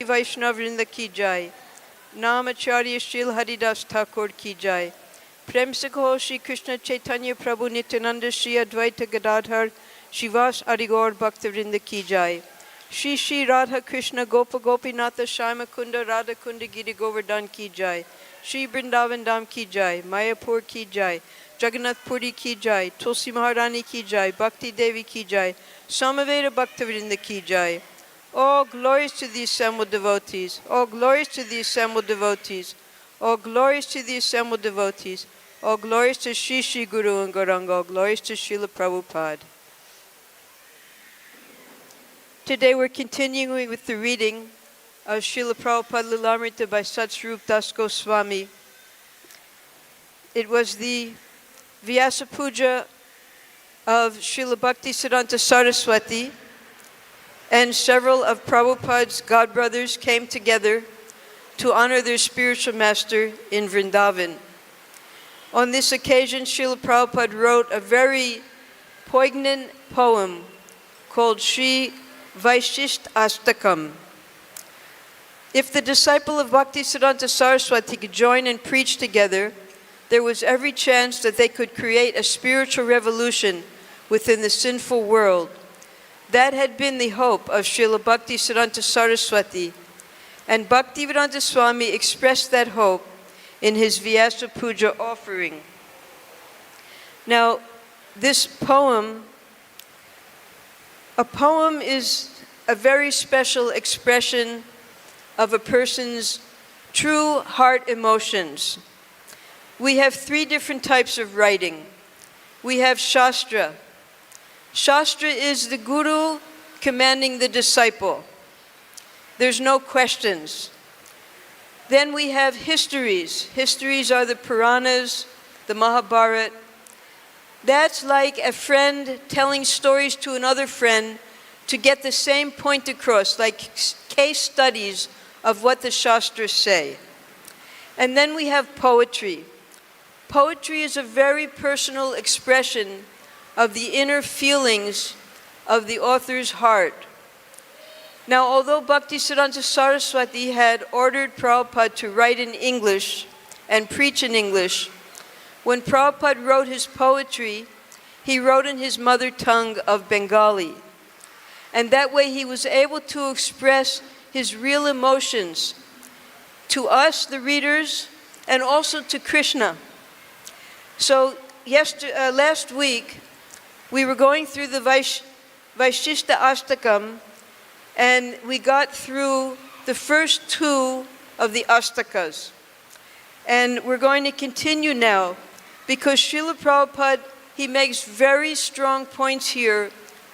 Vaishnav Vrinda ki jai. Namacharya Shil Haridas Thakur ki jai. Prem se kaho Shri Krishna Chaitanya Prabhu Nityananda Shri Advaita Gadadhar Shivas Arigor Bhakta Vrinda ki jai. Shri Shri Radha Krishna Gopa Gopinatha Shama Kunda Radha Kunda Giri Govardhan ki jai. Shri Vrindavan Dham ki jai. Mayapur ki jai. Jagannath Puri ki jai. Tulsi Maharani ki jai. Bhakti Devi ki jai. Samaveda Bhakta Vrinda ki jai. All glories to the assembled devotees. All glories to the assembled devotees. All glories to the assembled devotees. All glories to Shri Shri Guru and Gauranga. All glories to Srila Prabhupada. Today we're continuing with the reading of Srila Prabhupada Lilamrita by Satsvarup Das Goswami. It was the Vyasa Puja of Srila Bhaktisiddhanta Saraswati, and several of Prabhupada's godbrothers came together to honor their spiritual master in Vrindavan. On this occasion, Srila Prabhupada wrote a very poignant poem called Sri Vaishishta Astakam. If the disciple of Bhaktisiddhanta Saraswati could join and preach together, there was every chance that they could create a spiritual revolution within the sinful world. That had been the hope of Srila Bhaktisiddhanta Saraswati, and Bhaktivedanta Swami expressed that hope in his Vyasa Puja offering. Now, this poem, a poem is a very special expression of a person's true heart emotions. We have three different types of writing. We have Shastra. Shastra is the guru commanding the disciple. There's no questions. Then we have histories. Histories are the Puranas, the Mahabharata. That's like a friend telling stories to another friend to get the same point across, like case studies of what the Shastras say. And then we have poetry. Poetry is a very personal expression of the inner feelings of the author's heart. Now, although Bhaktisiddhanta Saraswati had ordered Prabhupada to write in English and preach in English, when Prabhupada wrote his poetry, he wrote in his mother tongue of Bengali. And that way he was able to express his real emotions to us, the readers, and also to Krishna. So last week, we were going through the Vaishishta Astakam, and we got through the first two of the Astakas. And we're going to continue now, because Srila Prabhupada, he makes very strong points here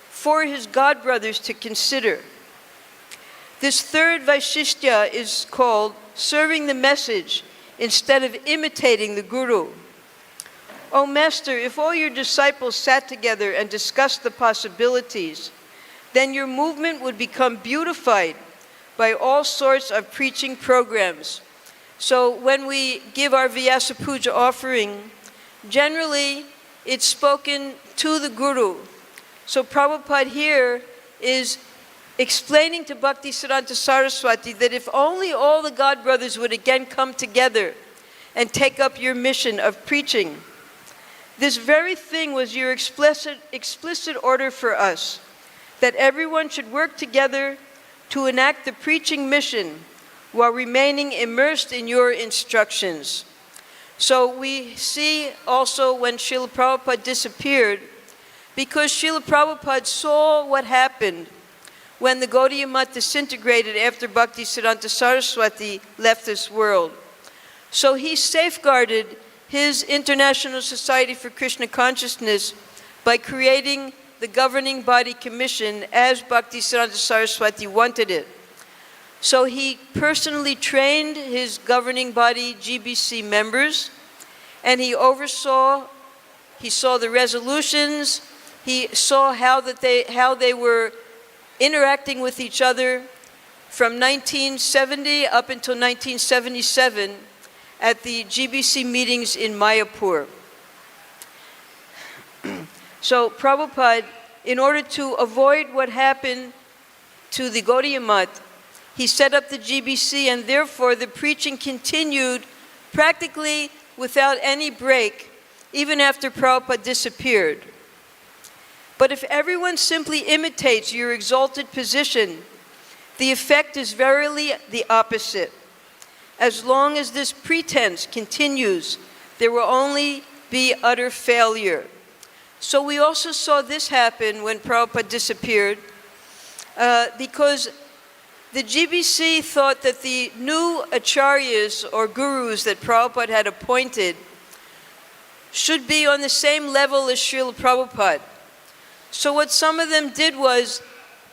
for his godbrothers to consider. This third Vaishishta is called serving the message instead of imitating the Guru. Oh Master, if all your disciples sat together and discussed the possibilities, then your movement would become beautified by all sorts of preaching programs. So when we give our Vyasa Puja offering, generally it's spoken to the Guru. So Prabhupada here is explaining to Bhaktisiddhanta Saraswati that if only all the godbrothers would again come together and take up your mission of preaching, this very thing was your explicit order for us, that everyone should work together to enact the preaching mission while remaining immersed in your instructions. So we see also when Srila Prabhupada disappeared, because Srila Prabhupada saw what happened when the Gaudiya Math disintegrated after Bhaktisiddhanta Saraswati left this world. So he safeguarded his International Society for Krishna Consciousness by creating the governing body commission as Bhaktisiddhanta Saraswati wanted it. So he personally trained his governing body GBC members, and he saw the resolutions, he saw how they were interacting with each other from 1970 up until 1977 at the GBC meetings in Mayapur. So Prabhupada, in order to avoid what happened to the Gaudiya Math, he set up the GBC, and therefore the preaching continued practically without any break, even after Prabhupada disappeared. But if everyone simply imitates your exalted position, the effect is verily the opposite. As long as this pretense continues, there will only be utter failure. So we also saw this happen when Prabhupada disappeared, because the GBC thought that the new acharyas or gurus that Prabhupada had appointed should be on the same level as Srila Prabhupada. So what some of them did was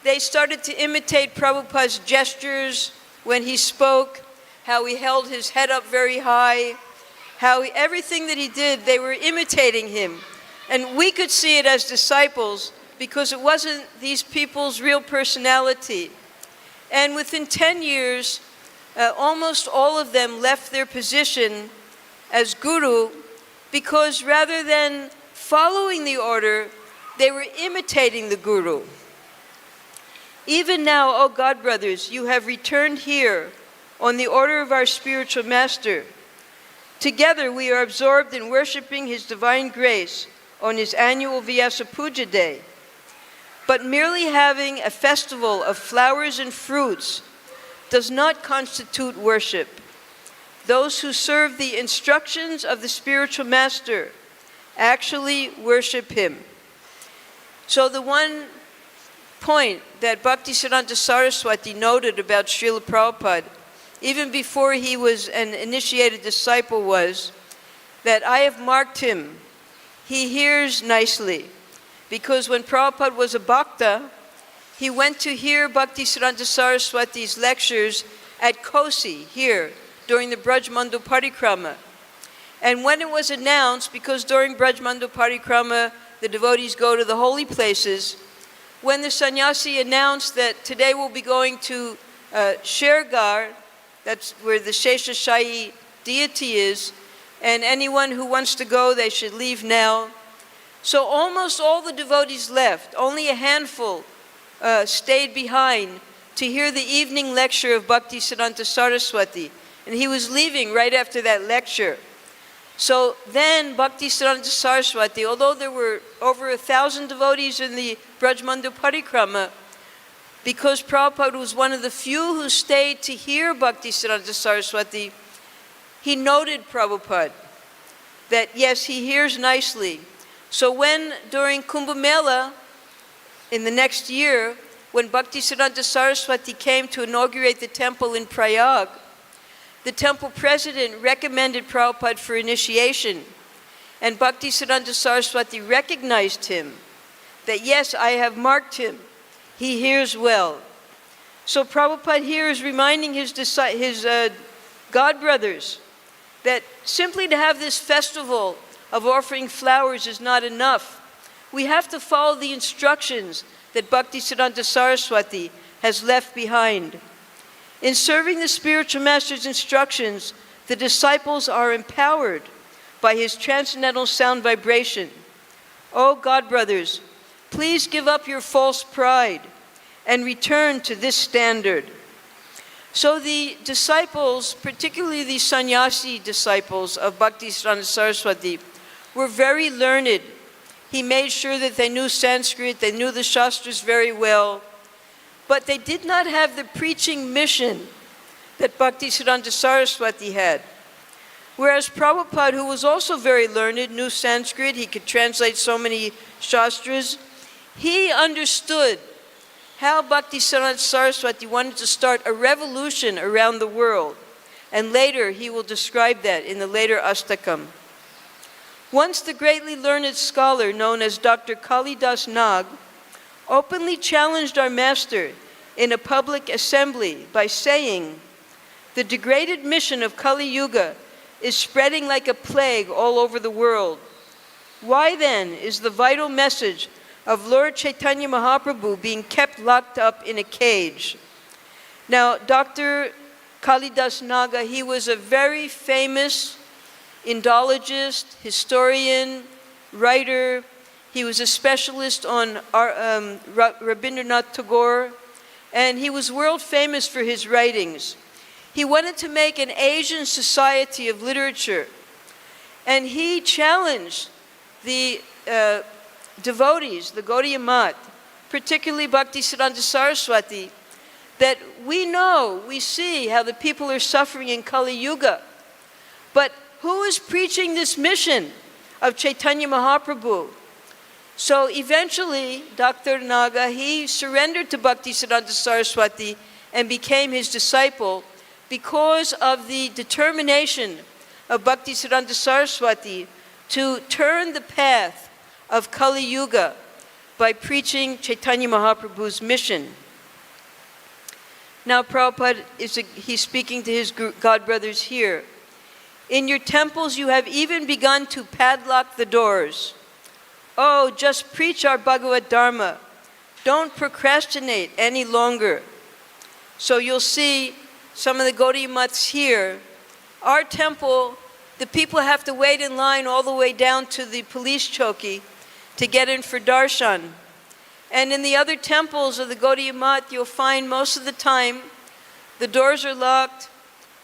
they started to imitate Prabhupada's gestures when he spoke, how he held his head up very high, everything that he did, they were imitating him. And we could see it as disciples because it wasn't these people's real personality. And within 10 years, almost all of them left their position as guru because rather than following the order, they were imitating the guru. Even now, O God brothers, you have returned here on the order of our spiritual master. Together we are absorbed in worshiping his divine grace on his annual Vyasa Puja Day. But merely having a festival of flowers and fruits does not constitute worship. Those who serve the instructions of the spiritual master actually worship him. So the one point that Bhaktisiddhanta Saraswati noted about Srila Prabhupada, even before he was an initiated disciple, was that I have marked him. He hears nicely. Because when Prabhupada was a bhakta, he went to hear Bhaktisiddhanta Saraswati's lectures at Kosi, here, during the Brajmandu Parikrama. And when it was announced, because during Brajmandu Parikrama, the devotees go to the holy places, when the sannyasi announced that today we'll be going to Shergar, that's where the Sheshashayi deity is, and anyone who wants to go, they should leave now. So almost all the devotees left. Only a handful stayed behind to hear the evening lecture of Bhaktisiddhanta Saraswati. And he was leaving right after that lecture. So then Bhaktisiddhanta Saraswati, although there were over 1,000 devotees in the Brajmandu Parikrama, because Prabhupada was one of the few who stayed to hear Bhaktisiddhanta Saraswati, he noted Prabhupada, that yes, he hears nicely. So when, during Kumbh Mela, in the next year, when Bhaktisiddhanta Saraswati came to inaugurate the temple in Prayag, the temple president recommended Prabhupada for initiation, and Bhaktisiddhanta Saraswati recognized him, that yes, I have marked him, he hears well. So Prabhupada here is reminding his God brothers that simply to have this festival of offering flowers is not enough. We have to follow the instructions that Bhaktisiddhanta Saraswati has left behind. In serving the spiritual master's instructions, the disciples are empowered by his transcendental sound vibration. Oh God brothers, please give up your false pride and return to this standard. So the disciples, particularly the sannyasi disciples of Bhaktisiddhanta Saraswati, were very learned. He made sure that they knew Sanskrit, they knew the Shastras very well, but they did not have the preaching mission that Bhaktisiddhanta Saraswati had. Whereas Prabhupada, who was also very learned, knew Sanskrit, he could translate so many Shastras, he understood how Bhaktisiddhanta Saraswati wanted to start a revolution around the world. And later, he will describe that in the later Astakam. Once the greatly learned scholar known as Dr. Kalidas Nag openly challenged our master in a public assembly by saying, "The degraded mission of Kali Yuga is spreading like a plague all over the world. Why then is the vital message of Lord Chaitanya Mahaprabhu being kept locked up in a cage?" Now, Dr. Kalidas Naga, he was a very famous Indologist, historian, writer. He was a specialist on Rabindranath Tagore. and he was world famous for his writings. He wanted to make an Asian society of literature, and he challenged the devotees, the Gaudiya Math, particularly Bhaktisiddhanta Saraswati, that we see how the people are suffering in Kali Yuga, but who is preaching this mission of Chaitanya Mahaprabhu? So eventually, Dr. Naga, he surrendered to Bhaktisiddhanta Saraswati and became his disciple because of the determination of Bhaktisiddhanta Saraswati to turn the path of Kali Yuga by preaching Chaitanya Mahaprabhu's mission. Now Prabhupada, he's speaking to his godbrothers here. In your temples you have even begun to padlock the doors. Oh, just preach our Bhagavad Dharma. Don't procrastinate any longer. So you'll see some of the Gaudiya Maths here. Our temple, the people have to wait in line all the way down to the police choki to get in for darshan. And in the other temples of the Gaudiya Math, you'll find most of the time the doors are locked.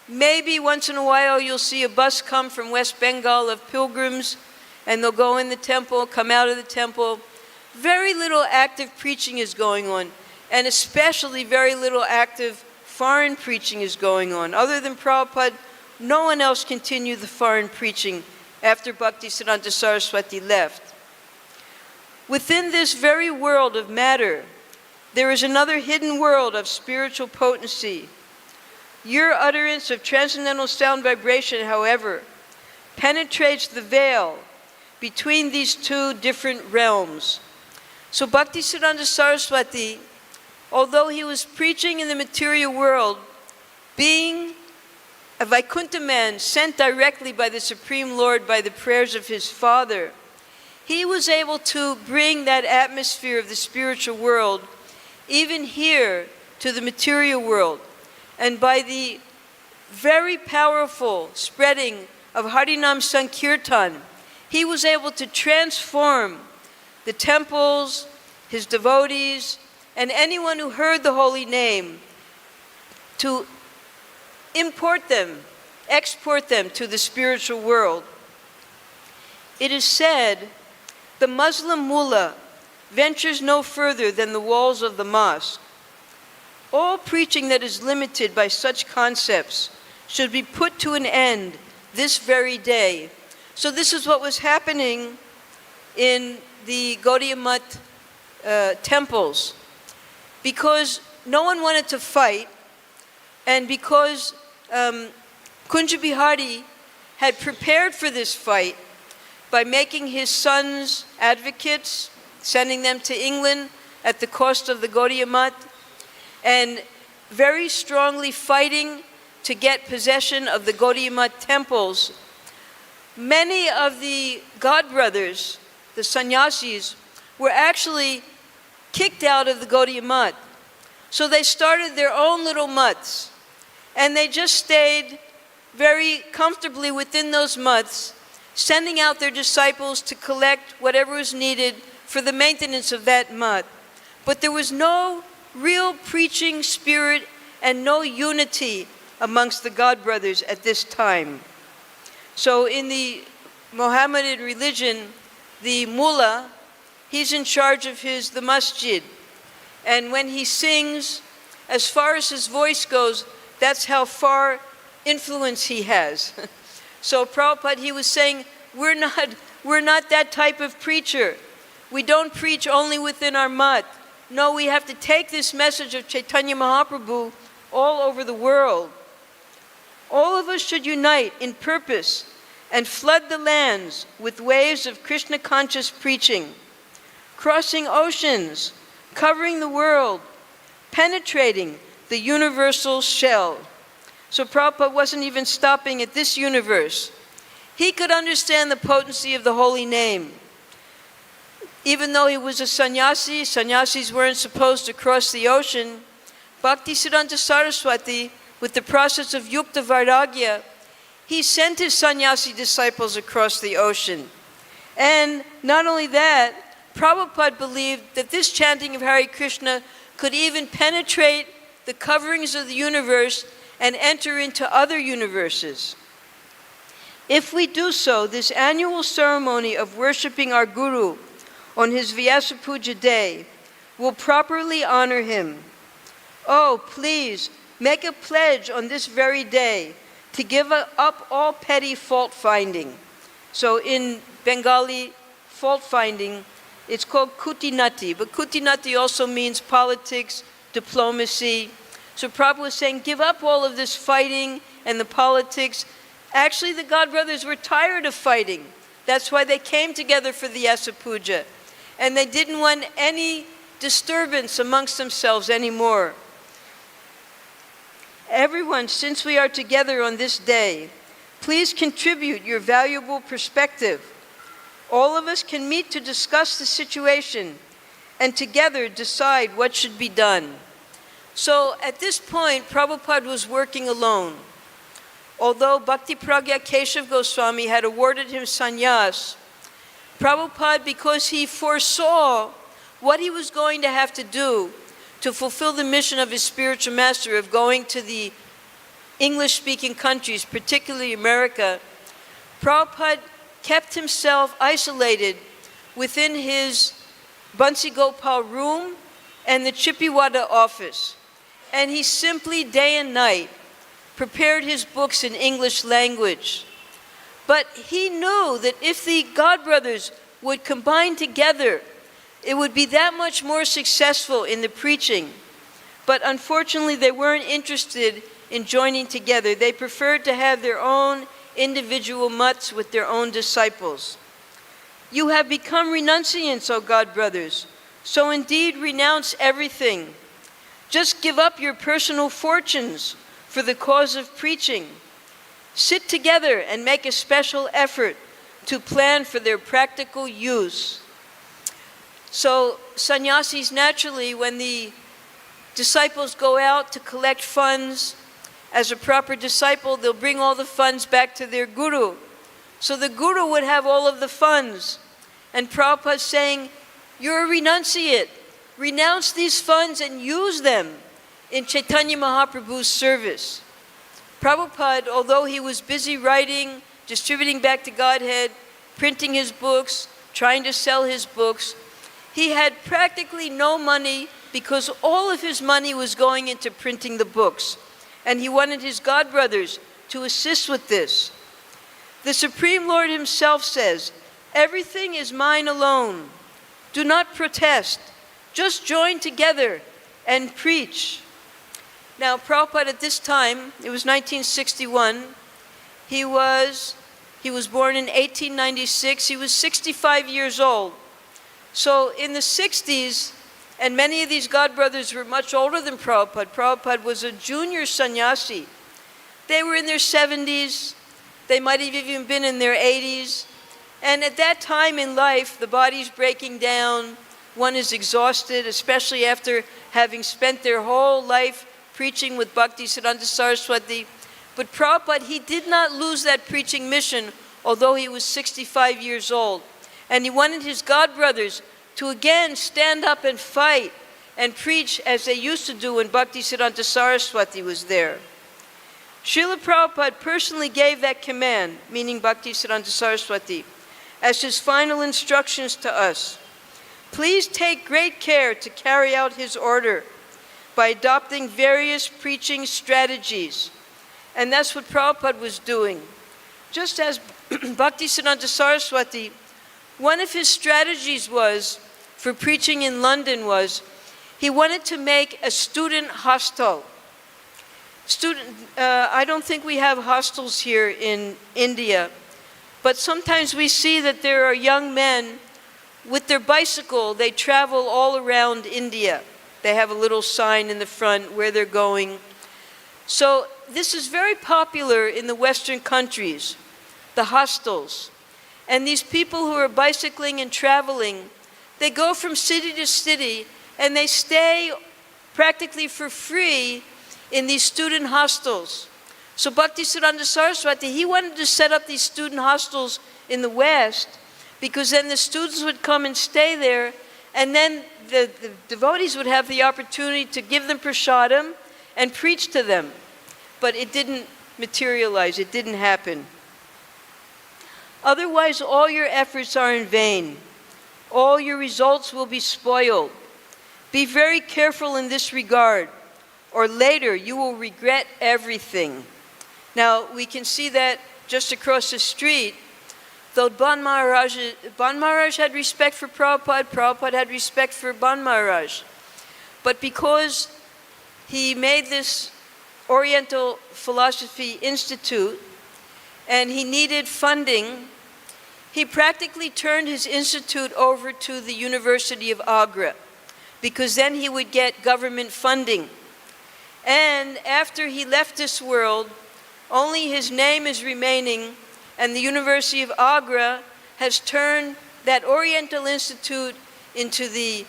Maybe once in a while you'll see a bus come from West Bengal of pilgrims, and they'll go in the temple, come out of the temple. Very little active preaching is going on, and especially very little active foreign preaching is going on. Other than Prabhupada, no one else continued the foreign preaching after Bhaktisiddhanta Saraswati left. Within this very world of matter, there is another hidden world of spiritual potency. Your utterance of transcendental sound vibration, however, penetrates the veil between these two different realms. So Bhaktisiddhanta Saraswati, although he was preaching in the material world, being a Vaikuntha man sent directly by the Supreme Lord by the prayers of his father, he was able to bring that atmosphere of the spiritual world even here to the material world. And by the very powerful spreading of Harinam Sankirtan, he was able to transform the temples, his devotees, and anyone who heard the holy name, to import them, export them to the spiritual world. It is said, the Muslim mullah ventures no further than the walls of the mosque. All preaching that is limited by such concepts should be put to an end this very day. So this is what was happening in the Gaudiya Math temples. Because no one wanted to fight, and because Kunja Bihari had prepared for this fight by making his sons advocates, sending them to England at the cost of the Gaudiya Math, and very strongly fighting to get possession of the Gaudiya Math temples. Many of the godbrothers, the sannyasis, were actually kicked out of the Gaudiya Math. So they started their own little maths, and they just stayed very comfortably within those maths, sending out their disciples to collect whatever was needed for the maintenance of that math. But there was no real preaching spirit and no unity amongst the godbrothers at this time. So in the Mohammedan religion, the mullah, he's in charge of the masjid. And when he sings, as far as his voice goes, that's how far influence he has. So Prabhupada, he was saying, we're not that type of preacher. We don't preach only within our math. No, we have to take this message of Chaitanya Mahaprabhu all over the world. All of us should unite in purpose and flood the lands with waves of Krishna conscious preaching, crossing oceans, covering the world, penetrating the universal shell. So Prabhupada wasn't even stopping at this universe. He could understand the potency of the holy name. Even though he was a sannyasi, sannyasis weren't supposed to cross the ocean. Bhaktisiddhanta Saraswati, with the process of Yukta Vairagya, he sent his sannyasi disciples across the ocean. And not only that, Prabhupada believed that this chanting of Hare Krishna could even penetrate the coverings of the universe and enter into other universes. If we do so, this annual ceremony of worshiping our Guru on his Vyasa Puja day will properly honor him. Oh, please, make a pledge on this very day to give up all petty fault-finding. So in Bengali, fault-finding, it's called kutinati, but kutinati also means politics, diplomacy. So Prabhupada was saying, give up all of this fighting and the politics. Actually, the God Brothers were tired of fighting. That's why they came together for the Vyasa Puja. And they didn't want any disturbance amongst themselves anymore. Everyone, since we are together on this day, please contribute your valuable perspective. All of us can meet to discuss the situation and together decide what should be done. So at this point, Prabhupada was working alone. Although Bhakti Pragya Keshav Goswami had awarded him sannyas, Prabhupada, because he foresaw what he was going to have to do to fulfill the mission of his spiritual master of going to the English-speaking countries, particularly America, Prabhupada kept himself isolated within his Bansi Gopal room and the Chippiwada office. And he simply, day and night, prepared his books in English language. But he knew that if the God Brothers would combine together, it would be that much more successful in the preaching. But unfortunately, they weren't interested in joining together. They preferred to have their own individual mutts with their own disciples. You have become renunciants, O God Brothers, so indeed renounce everything. Just give up your personal fortunes for the cause of preaching. Sit together and make a special effort to plan for their practical use. So sannyasis, naturally, when the disciples go out to collect funds, as a proper disciple, they'll bring all the funds back to their guru. So the guru would have all of the funds. And Prabhupada is saying, you're a renunciate. Renounce these funds and use them in Chaitanya Mahaprabhu's service. Prabhupada, although he was busy writing, distributing back to Godhead, printing his books, trying to sell his books, he had practically no money because all of his money was going into printing the books. And he wanted his God Brothers to assist with this. The Supreme Lord himself says, everything is mine alone. Do not protest. Just join together and preach. Now, Prabhupada at this time, it was 1961, he was born in 1896, he was 65 years old. So in the 60s, and many of these God Brothers were much older than Prabhupada. Prabhupada was a junior sannyasi. They were in their 70s, they might have even been in their 80s. And at that time in life, the body's breaking down, one is exhausted, especially after having spent their whole life preaching with Bhaktisiddhanta Saraswati. But Prabhupada, he did not lose that preaching mission, although he was 65 years old. And he wanted his God Brothers to again stand up and fight and preach as they used to do when Bhaktisiddhanta Saraswati was there. Srila Prabhupada personally gave that command, meaning Bhaktisiddhanta Saraswati, as his final instructions to us. Please take great care to carry out his order by adopting various preaching strategies. And that's what Prabhupada was doing. Just as Bhaktisiddhanta Saraswati, one of his strategies was, for preaching in London was, he wanted to make a student hostel. I don't think we have hostels here in India, but sometimes we see that there are young men with their bicycle, they travel all around India. They have a little sign in the front where they're going. So this is very popular in the Western countries, the hostels. And these people who are bicycling and traveling, they go from city to city and they stay practically for free in these student hostels. So Bhaktisiddhanta Saraswati, he wanted to set up these student hostels in the West because then the students would come and stay there, and then the devotees would have the opportunity to give them prasadam and preach to them. But it didn't materialize, it didn't happen. Otherwise, all your efforts are in vain. All your results will be spoiled. Be very careful in this regard, or later you will regret everything. Now, we can see that just across the street. Though Ban Maharaj had respect for Prabhupada, Prabhupada had respect for Ban Maharaj. But because he made this Oriental Philosophy Institute and he needed funding, he practically turned his institute over to the University of Agra, because then he would get government funding. And after he left this world, only his name is remaining, and the University of Agra has turned that Oriental Institute into the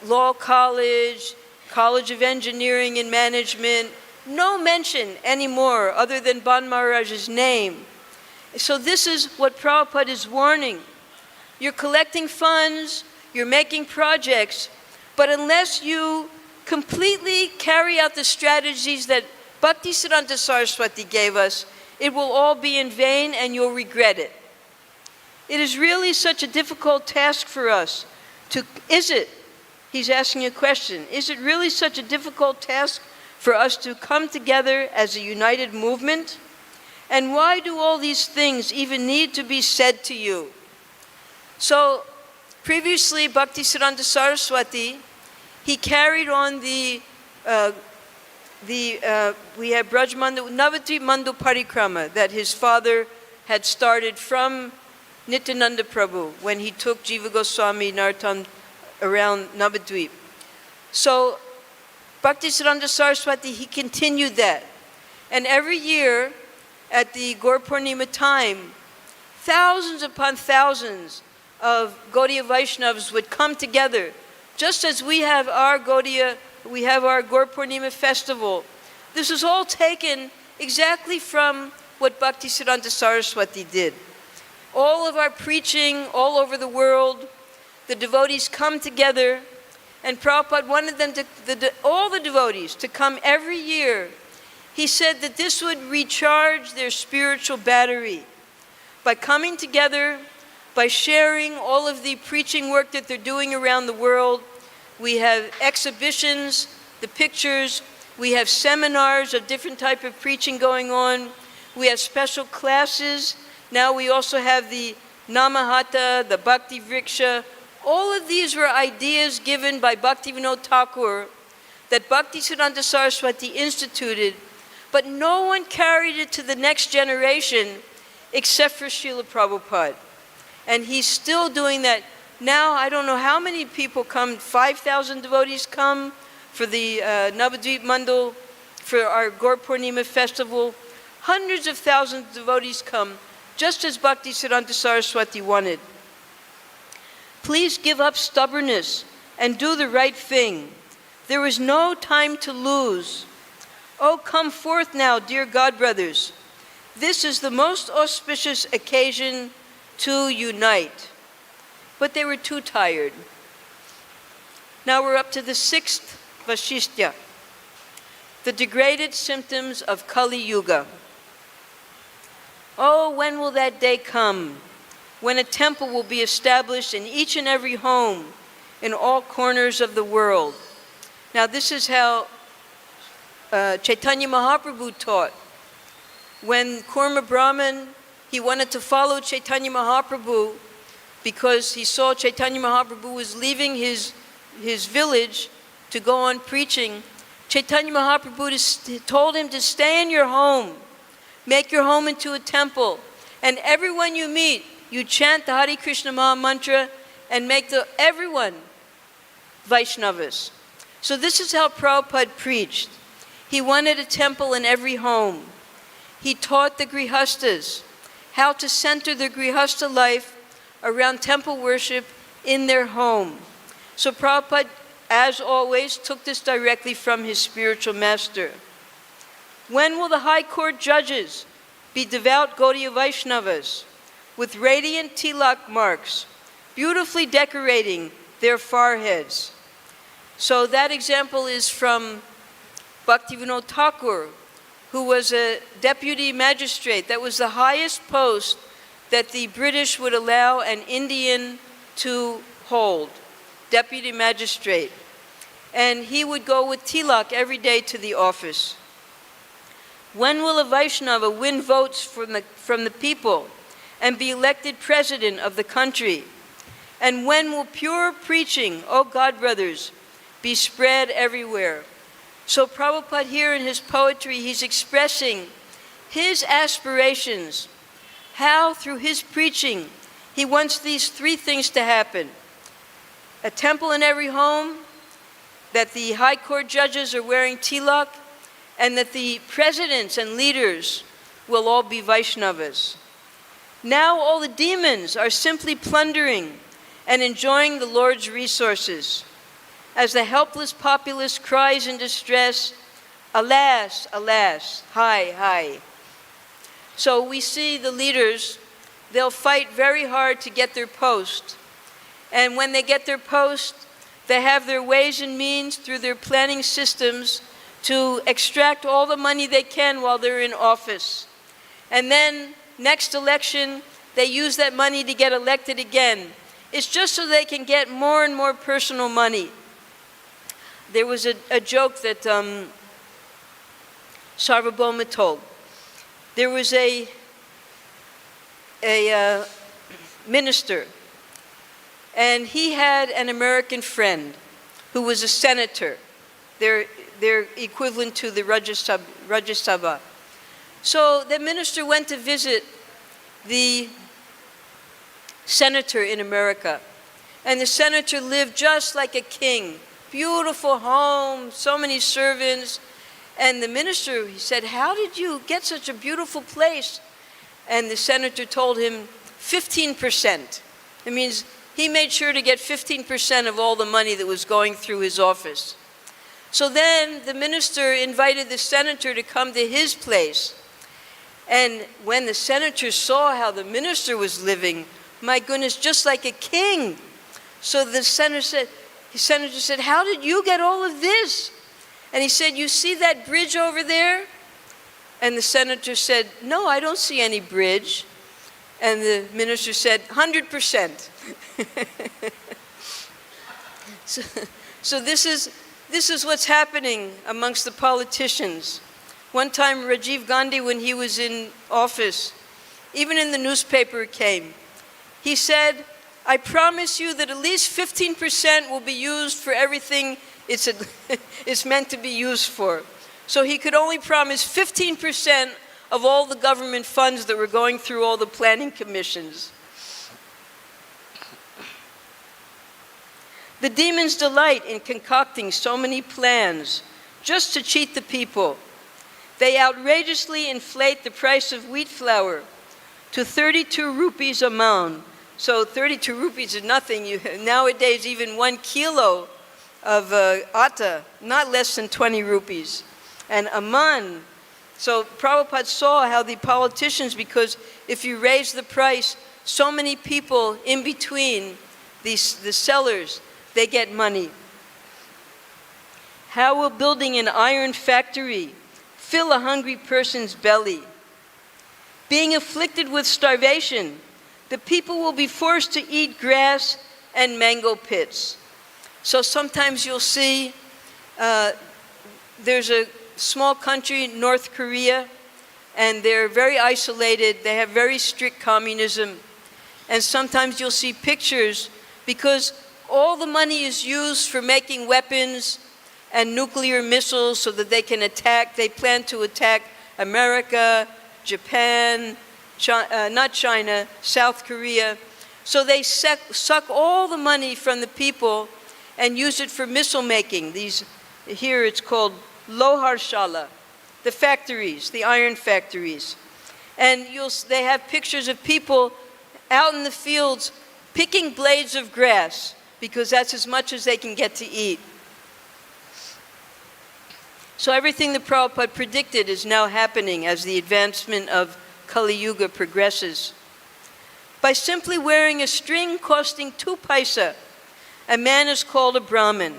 Law College, College of Engineering and Management. No mention anymore other than Ban Maharaj's name. So this is what Prabhupada is warning. You're collecting funds, you're making projects, but unless you completely carry out the strategies that Bhaktisiddhanta Saraswati gave us, it will all be in vain and you'll regret it. It is really such a difficult task for us to, he's asking a question, is it really such a difficult task for us to come together as a united movement? And why do all these things even need to be said to you? So, previously, Bhaktisiddhanta Saraswati, he carried on we have Brajmandu, Navadvip Mandu Parikrama that his father had started from Nityananda Prabhu when he took Jiva Goswami Narottam around Navadvip. So, Bhaktisiddhanta Saraswati, he continued that. And every year, at the Gaur Purnima time, thousands upon thousands of Gaudiya Vaishnavas would come together, just as we have our Gaur Purnima festival. This is all taken exactly from what Bhaktisiddhanta Saraswati did. All of our preaching all over the world, the devotees come together, and Prabhupada wanted them all the devotees to come every year. He said that this would recharge their spiritual battery by coming together, by sharing all of the preaching work that they're doing around the world. We have exhibitions, the pictures, we have seminars of different type of preaching going on. We have special classes. Now we also have the Namahata, the Bhakti Vriksha. All of these were ideas given by Bhaktivinoda Thakur that Bhaktisiddhanta Saraswati instituted, but no one carried it to the next generation except for Srila Prabhupada. And he's still doing that. Now, I don't know how many people come, 5,000 devotees come for the Navadvip Mandal, for our Gaur Purnima festival. Hundreds of thousands of devotees come, just as Bhaktisiddhanta Saraswati wanted. Please give up stubbornness and do the right thing. There is no time to lose. Oh, come forth now, dear God brothers. This is the most auspicious occasion to unite. But they were too tired. Now we're up to the 6th Vashishtya, the degraded symptoms of Kali Yuga. Oh, when will that day come, when a temple will be established in each and every home in all corners of the world? Now this is how Chaitanya Mahaprabhu taught. When Kurma Brahman, he wanted to follow Chaitanya Mahaprabhu because he saw Chaitanya Mahaprabhu was leaving his village to go on preaching. Chaitanya Mahaprabhu told him to stay in your home, make your home into a temple, and everyone you meet, you chant the Hare Krishna Maha Mantra and make everyone Vaishnavas. So this is how Prabhupada preached. He wanted a temple in every home. He taught the Grihastas how to center the Grihasta life around temple worship in their home. So Prabhupada, as always, took this directly from his spiritual master. When will the High Court judges be devout Gaudiya Vaishnavas with radiant tilak marks, beautifully decorating their foreheads? So that example is from Bhaktivinoda Thakur, who was a deputy magistrate. That was the highest post that the British would allow an Indian to hold, deputy magistrate. And he would go with tilak every day to the office. When will a Vaishnava win votes from the people and be elected president of the country? And when will pure preaching, oh God brothers, be spread everywhere? So Prabhupada here in his poetry, he's expressing his aspirations, how through his preaching he wants these three things to happen. A temple in every home, that the high court judges are wearing tilak, and that the presidents and leaders will all be Vaishnavas. Now all the demons are simply plundering and enjoying the Lord's resources. As the helpless populace cries in distress, alas, alas, hi, hi. So we see the leaders, they'll fight very hard to get their post. And when they get their post, they have their ways and means through their planning systems to extract all the money they can while they're in office. And then next election, they use that money to get elected again. It's just so they can get more and more personal money. There was a joke that Sarvabhauma told. There was a minister, and he had an American friend who was a senator. They're equivalent to the Rajya Sabha. So the minister went to visit the senator in America, and the senator lived just like a king. Beautiful home, so many servants. And the minister, he said, how did you get such a beautiful place? And the senator told him, 15%. It means he made sure to get 15% of all the money that was going through his office. So then the minister invited the senator to come to his place. And when the senator saw how the minister was living, my goodness, just like a king. So the senator said, how did you get all of this? And he said, you see that bridge over there? And the senator said, no, I don't see any bridge. And the minister said, 100%. So this is what's happening amongst the politicians. One time, Rajiv Gandhi, when he was in office, even in the newspaper it came, he said, I promise you that at least 15% will be used for everything it's meant to be used for. So he could only promise 15% of all the government funds that were going through all the planning commissions. The demons delight in concocting so many plans just to cheat the people. They outrageously inflate the price of wheat flour to 32 rupees a man. So 32 rupees is nothing. Nowadays, even 1 kilo of atta, not less than 20 rupees. And a man. So Prabhupada saw how the politicians, because if you raise the price, so many people in between the sellers, they get money. How will building an iron factory fill a hungry person's belly? Being afflicted with starvation, the people will be forced to eat grass and mango pits. So sometimes you'll see there's a small country, North Korea, and they're very isolated. They have very strict communism. And sometimes you'll see pictures because all the money is used for making weapons and nuclear missiles so that they can attack. They plan to attack America, Japan, not China, South Korea. So they suck all the money from the people and use it for missile making. Here it's called Loharshala, the factories, the iron factories. And they have pictures of people out in the fields picking blades of grass because that's as much as they can get to eat. So everything that Prabhupada predicted is now happening as the advancement of Kali Yuga progresses. By simply wearing a string costing 2 paisa, a man is called a Brahmin.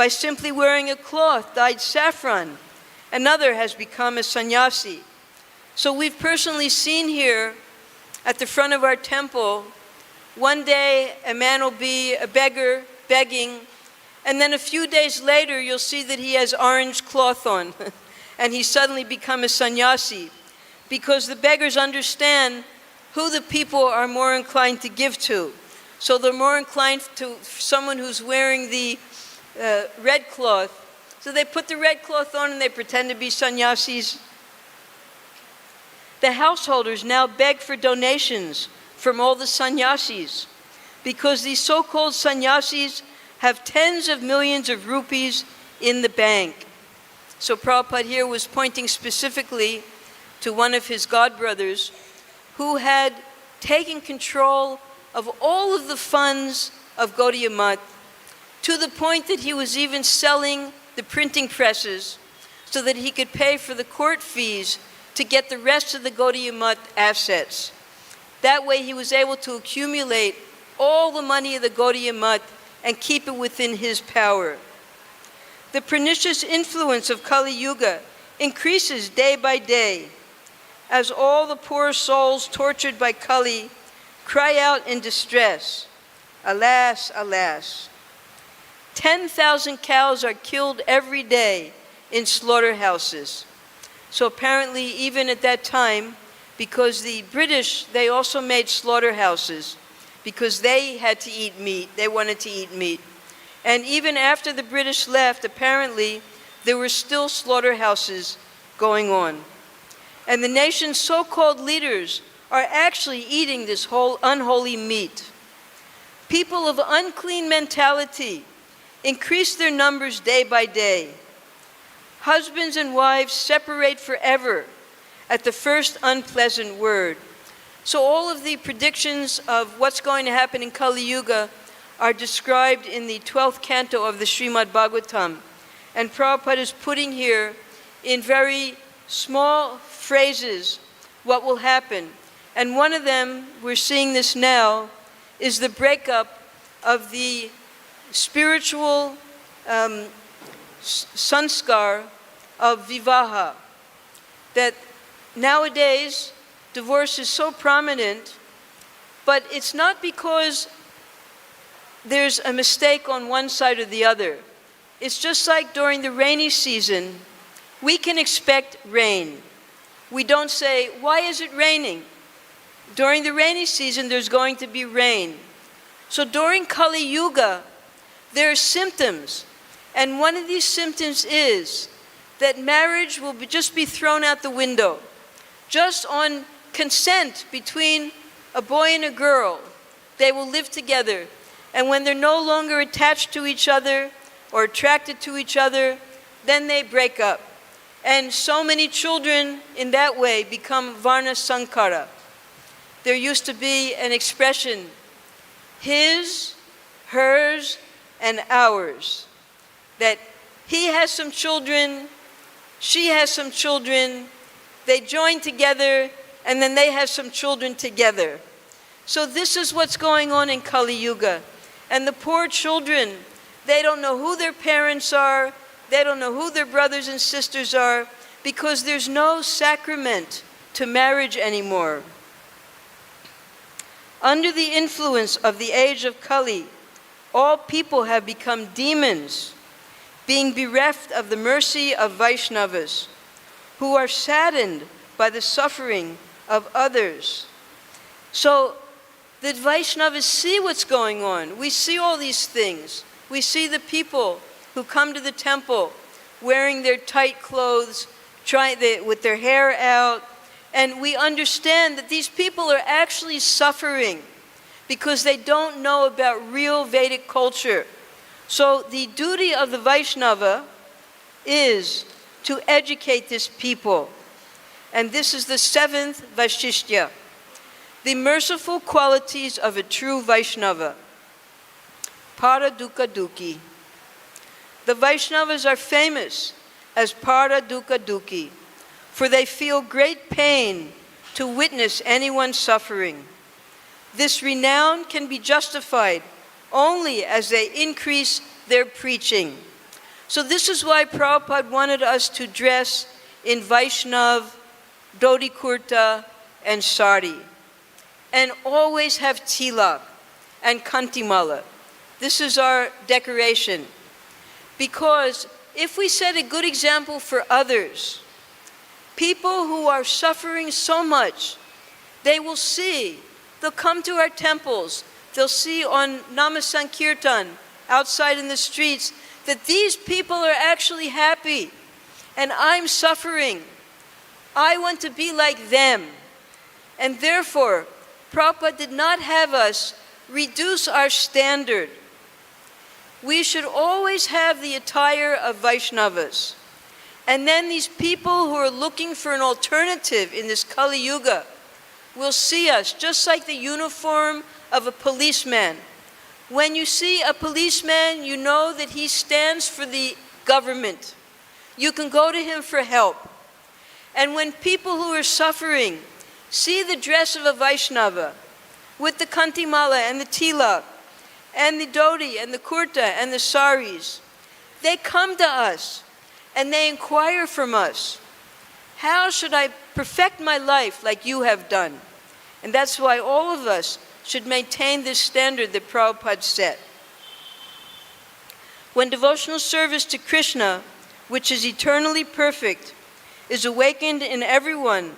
by simply wearing a cloth dyed saffron. Another has become a sannyasi. So we've personally seen here at the front of our temple, one day a man will be a beggar begging, and then a few days later you'll see that he has orange cloth on and he's suddenly become a sannyasi, because the beggars understand who the people are more inclined to give to. So they're more inclined to someone who's wearing the red cloth. So they put the red cloth on and they pretend to be sannyasis. The householders now beg for donations from all the sannyasis, because these so-called sannyasis have tens of millions of rupees in the bank. So Prabhupada here was pointing specifically to one of his godbrothers who had taken control of all of the funds of Gaudiya Math, to the point that he was even selling the printing presses so that he could pay for the court fees to get the rest of the Gaudiya Math assets. That way he was able to accumulate all the money of the Gaudiya Math and keep it within his power. The pernicious influence of Kali Yuga increases day by day, as all the poor souls tortured by Kali cry out in distress, "Alas, alas." 10,000 cows are killed every day in slaughterhouses. So apparently, even at that time, because the British, they also made slaughterhouses because they had to eat meat, they wanted to eat meat. And even after the British left, apparently, there were still slaughterhouses going on. And the nation's so-called leaders are actually eating this whole unholy meat. People of unclean mentality increase their numbers day by day. Husbands and wives separate forever at the first unpleasant word. So all of the predictions of what's going to happen in Kali Yuga are described in the 12th canto of the Srimad Bhagavatam. And Prabhupada is putting here in very small phrases what will happen. And one of them, we're seeing this now, is the breakup of the spiritual sanskar of vivaha. That nowadays, divorce is so prominent, but it's not because there's a mistake on one side or the other. It's just like during the rainy season, we can expect rain. We don't say, "Why is it raining?" During the rainy season, there's going to be rain. So during Kali Yuga, there are symptoms. And one of these symptoms is that marriage will just be thrown out the window. Just on consent between a boy and a girl, they will live together. And when they're no longer attached to each other or attracted to each other, then they break up. And so many children in that way become varna sankara. There used to be an expression, his, hers, and ours. That he has some children, she has some children, they join together, and then they have some children together. So this is what's going on in Kali Yuga. And the poor children, they don't know who their parents are, they don't know who their brothers and sisters are, because there's no sacrament to marriage anymore. Under the influence of the age of Kali, all people have become demons, being bereft of the mercy of Vaishnavas, who are saddened by the suffering of others. So the Vaishnavas see what's going on. We see all these things. We see the people who come to the temple wearing their tight clothes, with their hair out, and we understand that these people are actually suffering because they don't know about real Vedic culture. So the duty of the Vaishnava is to educate this people. And this is the 7th Vaishishtya, the merciful qualities of a true Vaishnava. Para Dukkha Dukhi. The Vaishnavas are famous as Para Dukkha Dukhi, for they feel great pain to witness anyone suffering. This renown can be justified only as they increase their preaching. So this is why Prabhupada wanted us to dress in Vaishnav, Dhoti Kurta, and Sari. And always have tilak and kantimala. This is our decoration. Because if we set a good example for others, people who are suffering so much, they will see, they'll come to our temples, they'll see on Nama Sankirtan, outside in the streets, that these people are actually happy, and I'm suffering. I want to be like them. And therefore, Prabhupada did not have us reduce our standard. We should always have the attire of Vaishnavas. And then these people who are looking for an alternative in this Kali Yuga will see us just like the uniform of a policeman. When you see a policeman, you know that he stands for the government. You can go to him for help. And when people who are suffering see the dress of a Vaishnava with the kantimala and the tilak and the dhoti and the kurta and the saris, they come to us and they inquire from us, how should I perfect my life like you have done? And that's why all of us should maintain this standard that Prabhupada set. When devotional service to Krishna, which is eternally perfect, is awakened in everyone,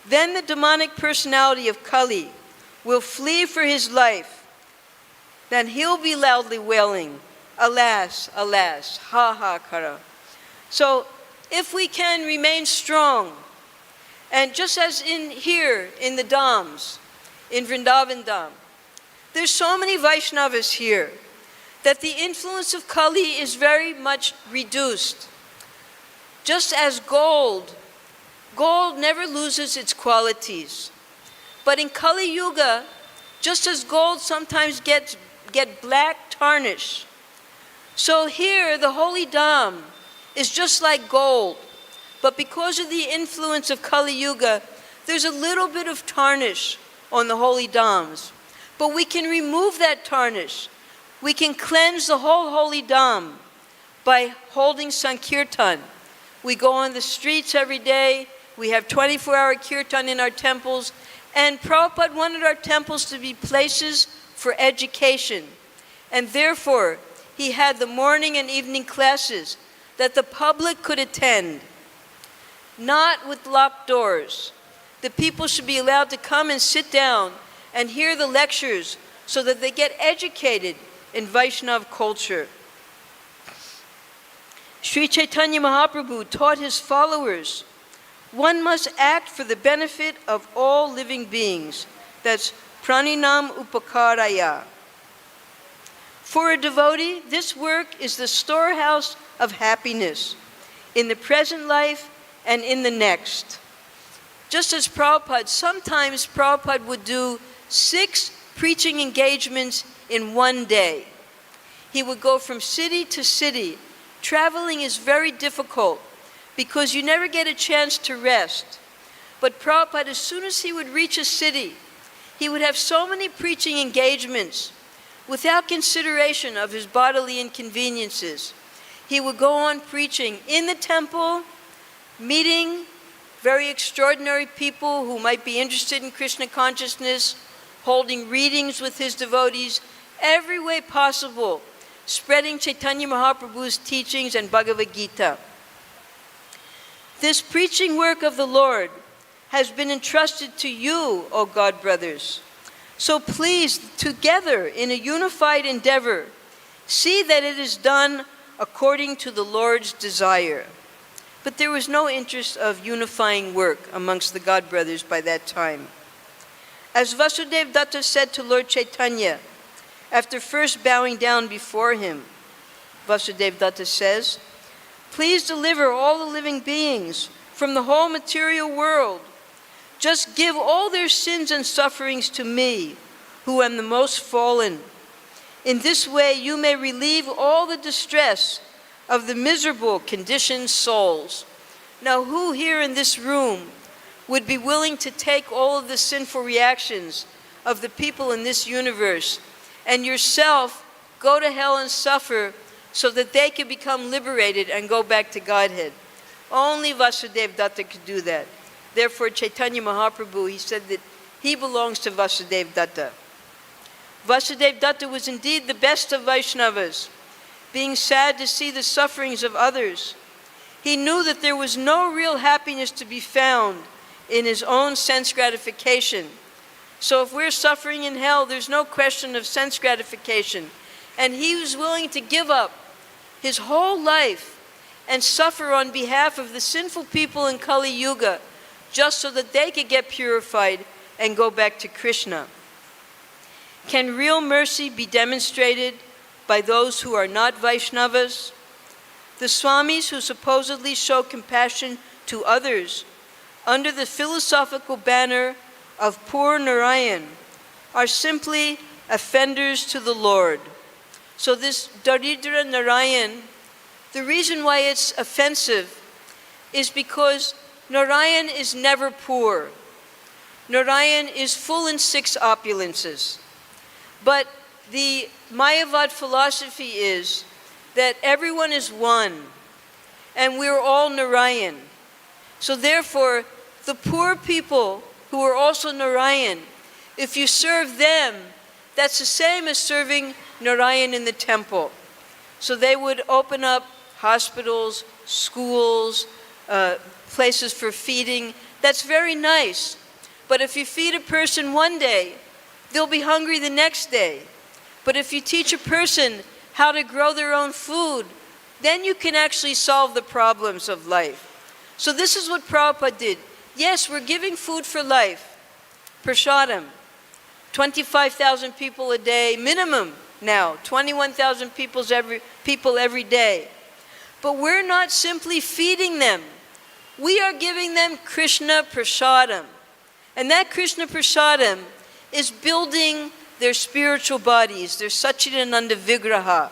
then the demonic personality of Kali will flee for his life. Then he'll be loudly wailing, alas, alas, ha ha kara. So if we can remain strong, and just as in here in the Dhams, in Vrindavan Dham, there's so many Vaishnavas here that the influence of Kali is very much reduced. Just as gold never loses its qualities. But in Kali Yuga, just as gold sometimes get black tarnish, so here the holy Dham is just like gold. But because of the influence of Kali Yuga, there's a little bit of tarnish on the holy Dhams. But we can remove that tarnish. We can cleanse the whole holy Dham by holding Sankirtan. We go on the streets every day. We have 24-hour kirtan in our temples. And Prabhupada wanted our temples to be places for education. And therefore, he had the morning and evening classes that the public could attend, not with locked doors. The people should be allowed to come and sit down and hear the lectures so that they get educated in Vaishnav culture. Sri Chaitanya Mahaprabhu taught his followers, one must act for the benefit of all living beings. That's praninam upakaraya. For a devotee, this work is the storehouse of happiness in the present life and in the next. Just as sometimes Prabhupada would do 6 preaching engagements in one day. He would go from city to city. Traveling is very difficult because you never get a chance to rest. But Prabhupada, as soon as he would reach a city, he would have so many preaching engagements without consideration of his bodily inconveniences. He would go on preaching in the temple, meeting very extraordinary people who might be interested in Krishna consciousness, holding readings with his devotees, every way possible, spreading Chaitanya Mahaprabhu's teachings and Bhagavad Gita. This preaching work of the Lord has been entrusted to you, O God brothers. So please, together in a unified endeavor, see that it is done according to the Lord's desire. But there was no interest of unifying work amongst the God brothers by that time. As Vasudeva Datta said to Lord Chaitanya, after first bowing down before him, Vasudeva Datta says, please deliver all the living beings from the whole material world. Just give all their sins and sufferings to me, who am the most fallen. In this way you may relieve all the distress of the miserable conditioned souls. Now, who here in this room would be willing to take all of the sinful reactions of the people in this universe and yourself go to hell and suffer so that they could become liberated and go back to Godhead. Only Vasudeva Datta could do that. Therefore, Chaitanya Mahaprabhu, he said that he belongs to Vasudeva Datta. Vasudeva Datta was indeed the best of Vaishnavas, being sad to see the sufferings of others. He knew that there was no real happiness to be found in his own sense gratification. So if we're suffering in hell, there's no question of sense gratification. And he was willing to give up his whole life and suffer on behalf of the sinful people in Kali Yuga, just so that they could get purified and go back to Krishna. Can real mercy be demonstrated by those who are not Vaishnavas? The Swamis who supposedly show compassion to others under the philosophical banner of poor Narayan are simply offenders to the Lord. So this Daridra Narayan, the reason why it's offensive is because Narayan is never poor. Narayan is full in 6 opulences. But the Mayavad philosophy is that everyone is one, and we're all Narayan. So therefore, the poor people who are also Narayan, if you serve them, that's the same as serving Narayan in the temple. So they would open up hospitals, schools, places for feeding. That's very nice. But if you feed a person one day, they'll be hungry the next day. But if you teach a person how to grow their own food, then you can actually solve the problems of life. So this is what Prabhupada did. Yes, we're giving food for life, prasadam, 25,000 people a day minimum now, 21,000 people every day. But we're not simply feeding them. We are giving them Krishna prasadam. And that Krishna prasadam is building their spiritual bodies, their Satchidananda Vigraha.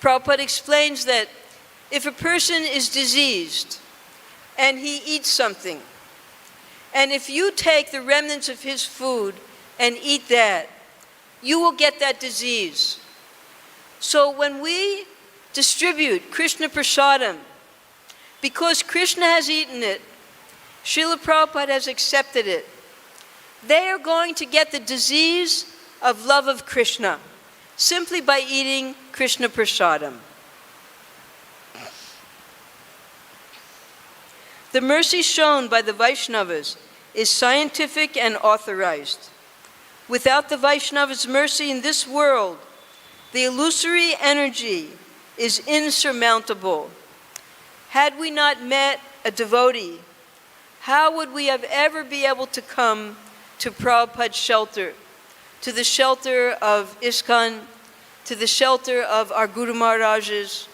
Prabhupada explains that if a person is diseased and he eats something, and if you take the remnants of his food and eat that, you will get that disease. So when we distribute Krishna prasadam, because Krishna has eaten it, Srila Prabhupada has accepted it, they are going to get the disease of love of Krishna simply by eating Krishna prasadam. The mercy shown by the Vaishnavas is scientific and authorized. Without the Vaishnavas' mercy in this world, the illusory energy is insurmountable. Had we not met a devotee, how would we have ever be able to come to Prabhupada's shelter, to the shelter of ISKCON, to the shelter of our Guru Maharajas?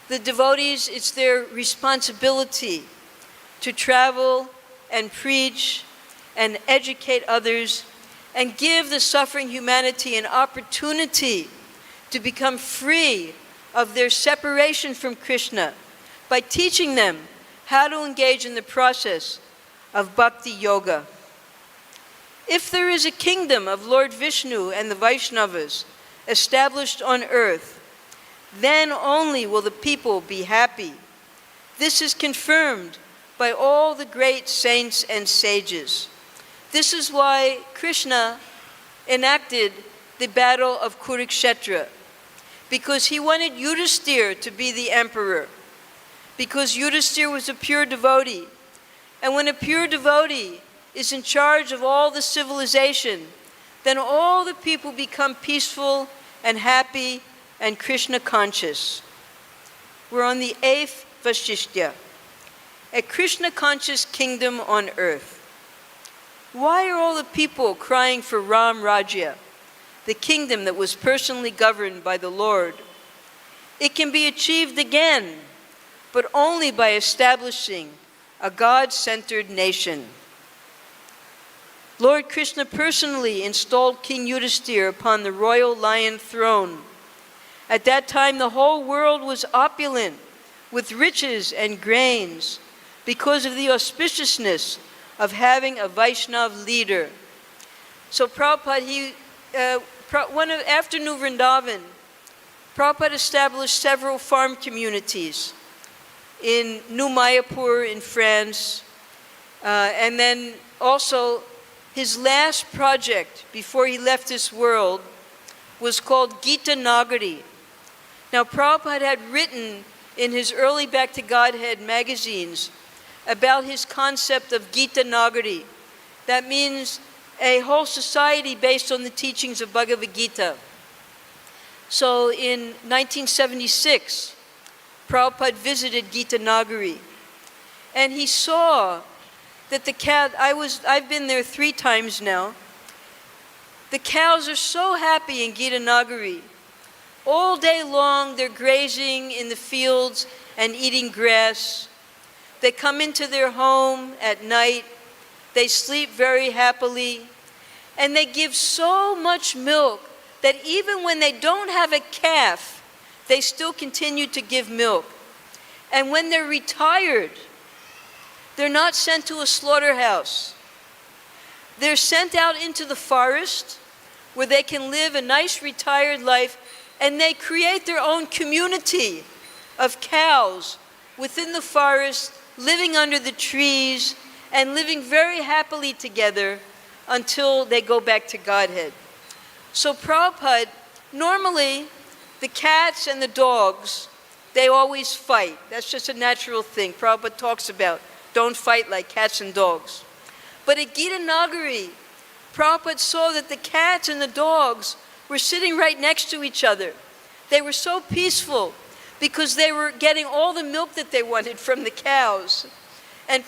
The devotees, it's their responsibility to travel and preach and educate others and give the suffering humanity an opportunity to become free of their separation from Krishna by teaching them how to engage in the process of bhakti yoga. If there is a kingdom of Lord Vishnu and the Vaishnavas established on earth, then only will the people be happy. This is confirmed by all the great saints and sages. This is why Krishna enacted the battle of Kurukshetra, because he wanted Yudhisthira to be the emperor, because Yudhisthira was a pure devotee. And when a pure devotee is in charge of all the civilization, then all the people become peaceful and happy and Krishna conscious. We're on the 8th Vashishtya, a Krishna conscious kingdom on earth. Why are all the people crying for Ram Rajya, the kingdom that was personally governed by the Lord? It can be achieved again, but only by establishing a God-centered nation. Lord Krishna personally installed King Yudhisthira upon the royal lion throne. At that time, the whole world was opulent with riches and grains because of the auspiciousness of having a Vaishnav leader. So Prabhupada, after New Vrindavan, Prabhupada established several farm communities in New Mayapur in France, and then also his last project before he left this world was called Gita Nagari. Now, Prabhupada had written in his early Back to Godhead magazines about his concept of Gita Nagari. That means a whole society based on the teachings of Bhagavad Gita. So in 1976, Prabhupada visited Gita Nagari, and he saw that the cow, I've been there 3 times now. The cows are so happy in Gita Nagari. All day long, they're grazing in the fields and eating grass. They come into their home at night. They sleep very happily. And they give so much milk that even when they don't have a calf, they still continue to give milk. And when they're retired, they're not sent to a slaughterhouse. They're sent out into the forest where they can live a nice retired life, and they create their own community of cows within the forest, living under the trees, and living very happily together until they go back to Godhead. So Prabhupada, normally the cats and the dogs, they always fight. That's just a natural thing. Prabhupada talks about, don't fight like cats and dogs. But at Gita Nagari, Prabhupada saw that the cats and the dogs were sitting right next to each other. They were so peaceful because they were getting all the milk that they wanted from the cows. And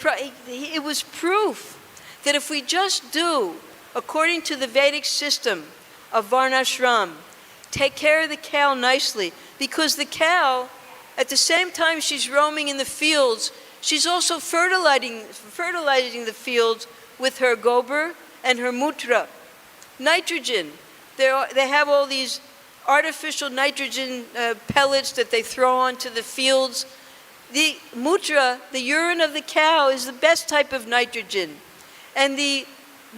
it was proof that if we just do, according to the Vedic system of Varnashram, take care of the cow nicely, because the cow, at the same time she's roaming in the fields, she's also fertilizing the fields with her gobar and her mutra, nitrogen. They have all these artificial nitrogen pellets that they throw onto the fields. The mutra, the urine of the cow, is the best type of nitrogen. And the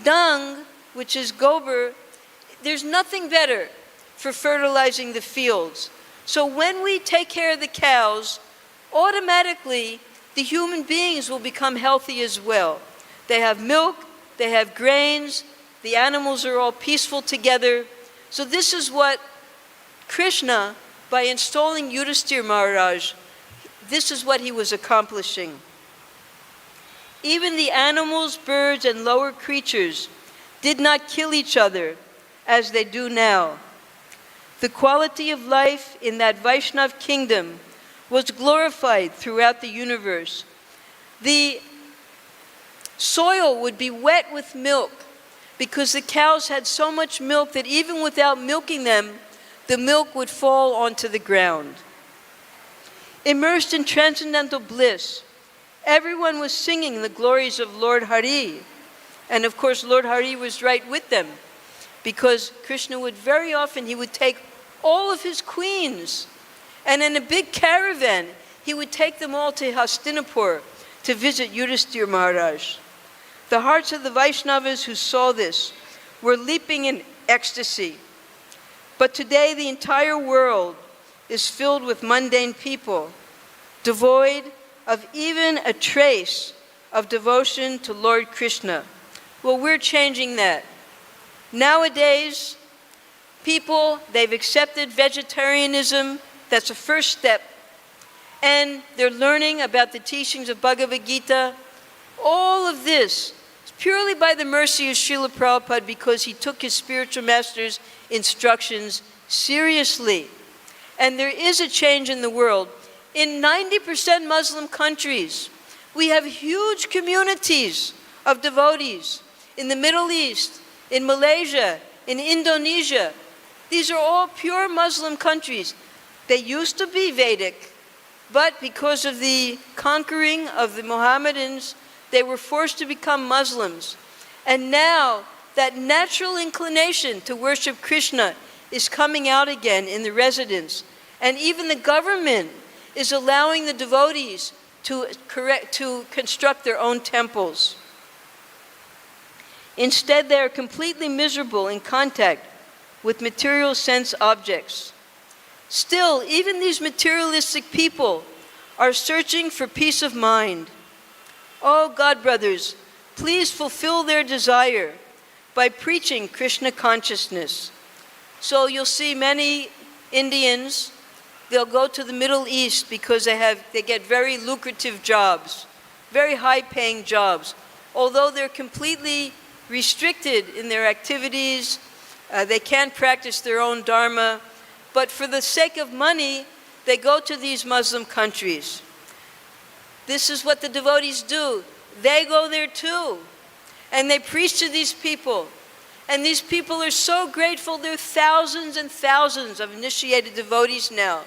dung, which is gobar, there's nothing better for fertilizing the fields. So when we take care of the cows, automatically the human beings will become healthy as well. They have milk, they have grains, the animals are all peaceful together. So this is what Krishna, by installing Yudhisthira Maharaj, this is what he was accomplishing. Even the animals, birds, and lower creatures did not kill each other as they do now. The quality of life in that Vaishnav kingdom was glorified throughout the universe. The soil would be wet with milk because the cows had so much milk that even without milking them, the milk would fall onto the ground. Immersed in transcendental bliss, everyone was singing the glories of Lord Hari. And of course, Lord Hari was right with them, because Krishna would very often, he would take all of his queens, and in a big caravan, he would take them all to Hastinapur to visit Yudhisthira Maharaj. The hearts of the Vaishnavas who saw this were leaping in ecstasy. But today the entire world is filled with mundane people, devoid of even a trace of devotion to Lord Krishna. Well, we're changing that. Nowadays, people, they've accepted vegetarianism. That's a first step. And they're learning about the teachings of Bhagavad Gita. All of this is purely by the mercy of Srila Prabhupada, because he took his spiritual master's instructions seriously. And there is a change in the world. In 90% Muslim countries, we have huge communities of devotees. In the Middle East, in Malaysia, in Indonesia, these are all pure Muslim countries. They used to be Vedic, but because of the conquering of the Mohammedans, they were forced to become Muslims. And now, that natural inclination to worship Krishna is coming out again in the residents. And even the government is allowing the devotees to construct their own temples. Instead, they are completely miserable in contact with material sense objects. Still, even these materialistic people are searching for peace of mind. Oh, God brothers, please fulfill their desire by preaching Krishna consciousness. So you'll see many Indians, they'll go to the Middle East because they get very lucrative jobs, very high-paying jobs. Although they're completely restricted in their activities, they can't practice their own dharma, but for the sake of money, they go to these Muslim countries. This is what the devotees do. They go there too, and they preach to these people. And these people are so grateful. There are thousands and thousands of initiated devotees now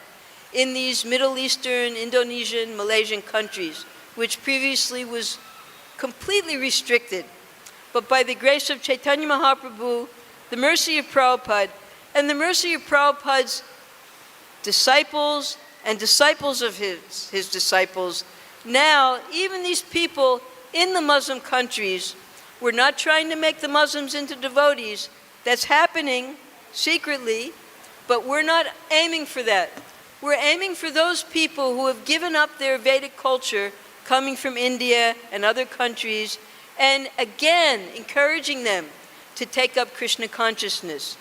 in these Middle Eastern, Indonesian, Malaysian countries, which previously was completely restricted. But by the grace of Chaitanya Mahaprabhu, the mercy of Prabhupada, and the mercy of Prabhupada's disciples and disciples of his disciples, now even these people in the Muslim countries, we're not trying to make the Muslims into devotees. That's happening secretly, but we're not aiming for that. We're aiming for those people who have given up their Vedic culture, coming from India and other countries, and again, encouraging them to take up Krishna consciousness.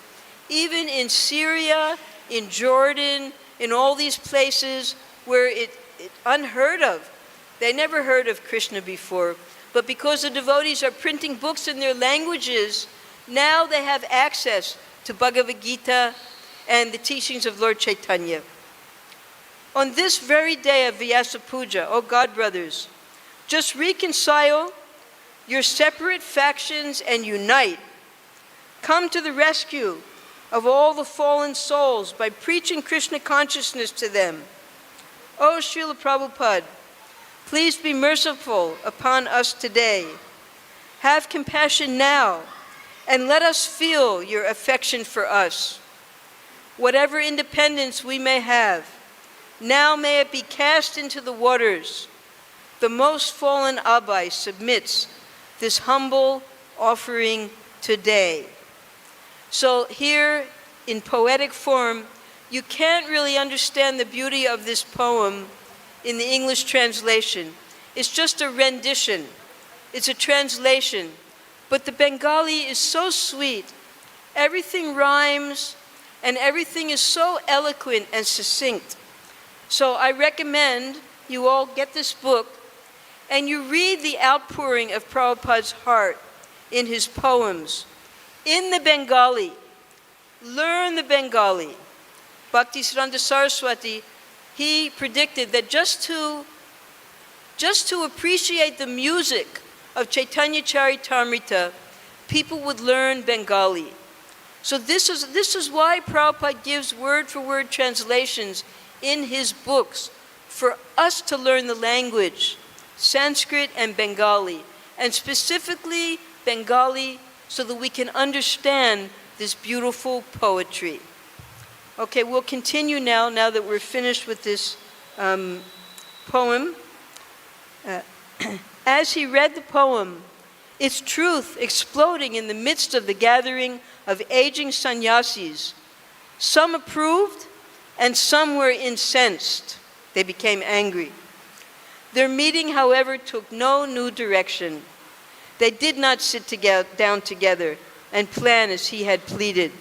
Even in Syria, in Jordan, in all these places where it's unheard of. They never heard of Krishna before. But because the devotees are printing books in their languages, now they have access to Bhagavad Gita and the teachings of Lord Chaitanya. On this very day of Vyasa Puja, oh God brothers, just reconcile your separate factions and unite. Come to the rescue of all the fallen souls by preaching Krishna consciousness to them. Oh Srila Prabhupada, please be merciful upon us today. Have compassion now, and let us feel your affection for us. Whatever independence we may have, now may it be cast into the waters. The most fallen Abai submits this humble offering today. So here, in poetic form, you can't really understand the beauty of this poem in the English translation. It's just a rendition. It's a translation. But the Bengali is so sweet. Everything rhymes, and everything is so eloquent and succinct. So I recommend you all get this book, and you read the outpouring of Prabhupada's heart in his poems, in the Bengali. Learn the Bengali. Bhaktisiddhanta Saraswati, he predicted that just to appreciate the music of Chaitanya Charitamrita, people would learn Bengali. So this is why Prabhupada gives word-for-word translations in his books, for us to learn the language, Sanskrit and Bengali, and specifically Bengali, so that we can understand this beautiful poetry. Okay, we'll continue now that we're finished with this poem. As he read the poem, its truth exploding in the midst of the gathering of aging sannyasis. Some approved, and some were incensed. They became angry. Their meeting, however, took no new direction. They did not sit down together and plan as he had pleaded.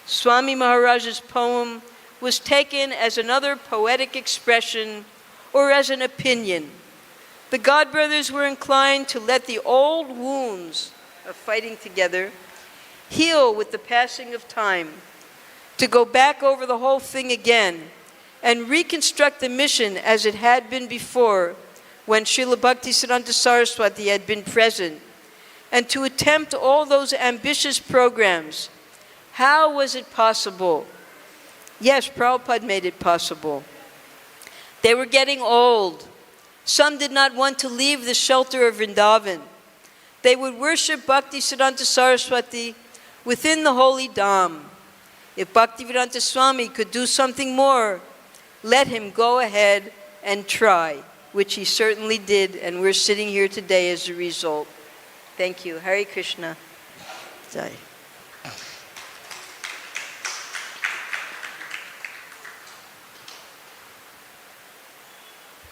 Swami Maharaj's poem was taken as another poetic expression or as an opinion. The God brothers were inclined to let the old wounds of fighting together heal with the passing of time, to go back over the whole thing again and reconstruct the mission as it had been before when Srila Bhaktisiddhanta Saraswati had been present, and to attempt all those ambitious programs. How was it possible? Yes, Prabhupada made it possible. They were getting old. Some did not want to leave the shelter of Vrindavan. They would worship Bhaktisiddhanta Saraswati within the holy Dham. If Bhaktivedanta Swami could do something more, let him go ahead and try, which he certainly did, and we're sitting here today as a result. Thank you. Hare Krishna. Jai.